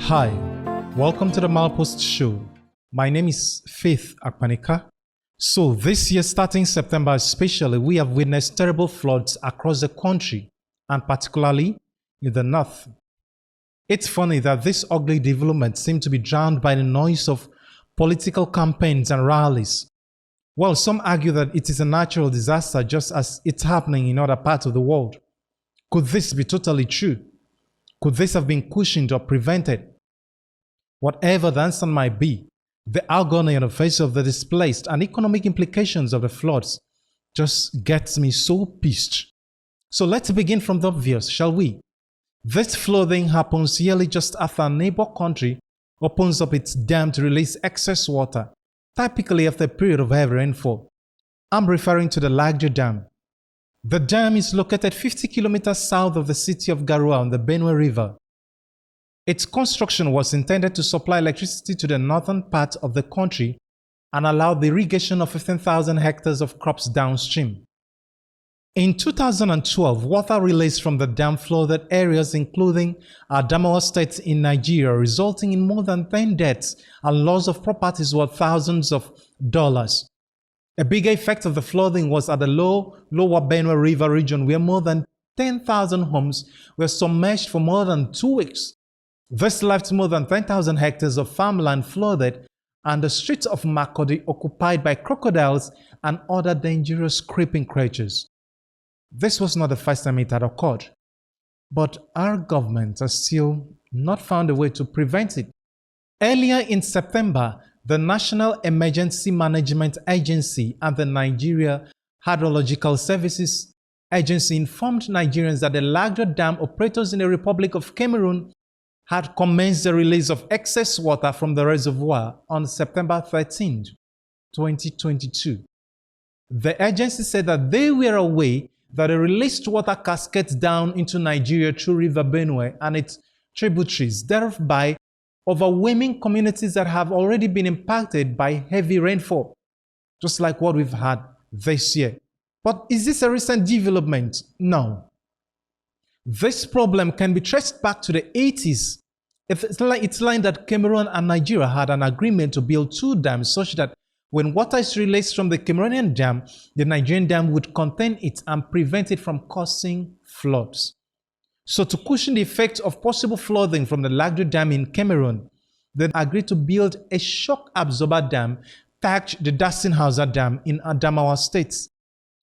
Hi, welcome to the Milepost Show. My name is Faith Akpanika. So this year, starting September especially, we have witnessed terrible floods across the country and particularly in the north. It's funny that this ugly development seemed to be drowned by the noise of political campaigns and rallies. Well, some argue that it is a natural disaster just as it's happening in other parts of the world. Could this be totally true? Could this have been cushioned or prevented? Whatever the answer might be, the agony on the face of the displaced and economic implications of the floods just gets me so pissed. So let's begin from the obvious, shall we? This flooding happens yearly just after a neighbor country opens up its dam to release excess water, typically after a period of heavy rainfall. I'm referring to the Lagdo Dam. The dam is located 50 kilometers south of the city of Garua on the Benue River. Its construction was intended to supply electricity to the northern part of the country and allow the irrigation of 15,000 hectares of crops downstream. In 2012, water released from the dam flooded areas including Adamawa State in Nigeria, resulting in more than 10 deaths and loss of properties worth thousands of dollars. A bigger effect of the flooding was at the lower Benue River region, where more than 10,000 homes were submerged for more than 2 weeks. This left more than 10,000 hectares of farmland flooded and the streets of Makurdi occupied by crocodiles and other dangerous creeping creatures. This was not the first time it had occurred, but our government has still not found a way to prevent it. Earlier in September, the National Emergency Management Agency and the Nigeria Hydrological Services Agency informed Nigerians that the Lagdo Dam operators in the Republic of Cameroon had commenced the release of excess water from the reservoir on September 13, 2022. The agency said that they were aware that the released water cascades down into Nigeria through River Benue and its tributaries, thereby overwhelming communities that have already been impacted by heavy rainfall, just like what we've had this year. But is this a recent development? No. This problem can be traced back to the 80s. It's lined that Cameroon and Nigeria had an agreement to build 2 dams such that when water is released from the Cameroonian dam, the Nigerian dam would contain it and prevent it from causing floods. So to cushion the effect of possible flooding from the Lagdo Dam in Cameroon, they agreed to build a shock absorber dam tagged the Hauser Dam in Adamawa State.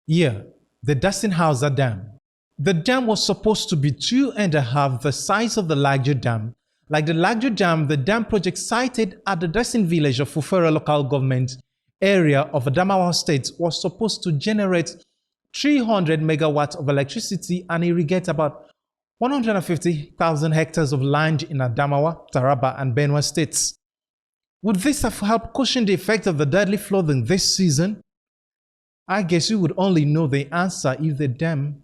Yeah, the Hauser Dam. The dam was supposed to be 2.5 the size of the Lagdo Dam. Like the Lagdo Dam, the dam project sited at the Dasin village of Fufere local government area of Adamawa State was supposed to generate 300 megawatts of electricity and irrigate about 150,000 hectares of land in Adamawa, Taraba, and Benue states. Would this have helped cushion the effect of the deadly flooding this season? I guess you would only know the answer if the dam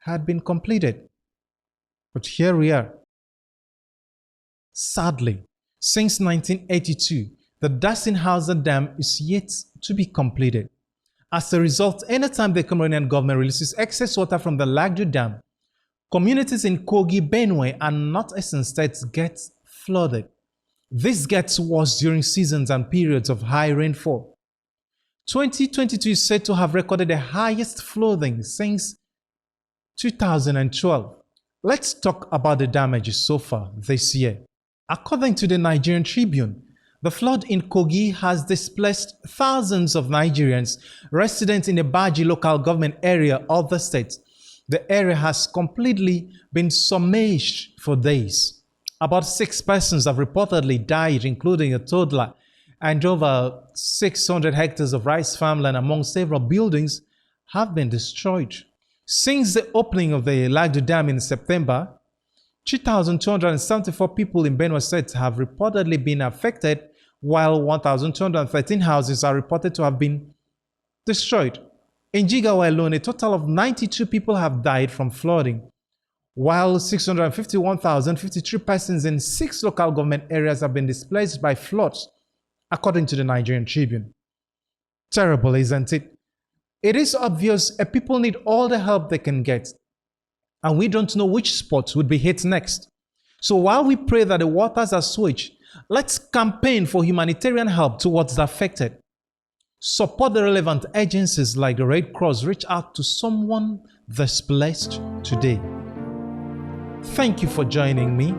had been completed. But here we are. Sadly, since 1982, the Hauser Dam is yet to be completed. As a result, anytime the Cameroonian government releases excess water from the Lagdo Dam, communities in Kogi, Benue, and northeastern states get flooded. This gets worse during seasons and periods of high rainfall. 2022 is said to have recorded the highest flooding since 2012. Let's talk about the damages so far this year. According to the Nigerian Tribune, the flood in Kogi has displaced thousands of Nigerians resident in the Baji local government area of the state. The area has completely been submerged for days. About 6 persons have reportedly died, including a toddler, and over 600 hectares of rice farmland among several buildings have been destroyed. Since the opening of the Lagdo Dam in September, 2,274 people in Benue State have reportedly been affected, while 1,213 houses are reported to have been destroyed. In Jigawa alone, a total of 92 people have died from flooding, while 651,053 persons in 6 local government areas have been displaced by floods, according to the Nigerian Tribune. Terrible, isn't it? It is obvious people need all the help they can get, and we don't know which spot would be hit next. So while we pray that the waters are switched, let's campaign for humanitarian help towards the affected. Support the relevant agencies like the Red Cross. Reach out to someone displaced today. Thank you for joining me.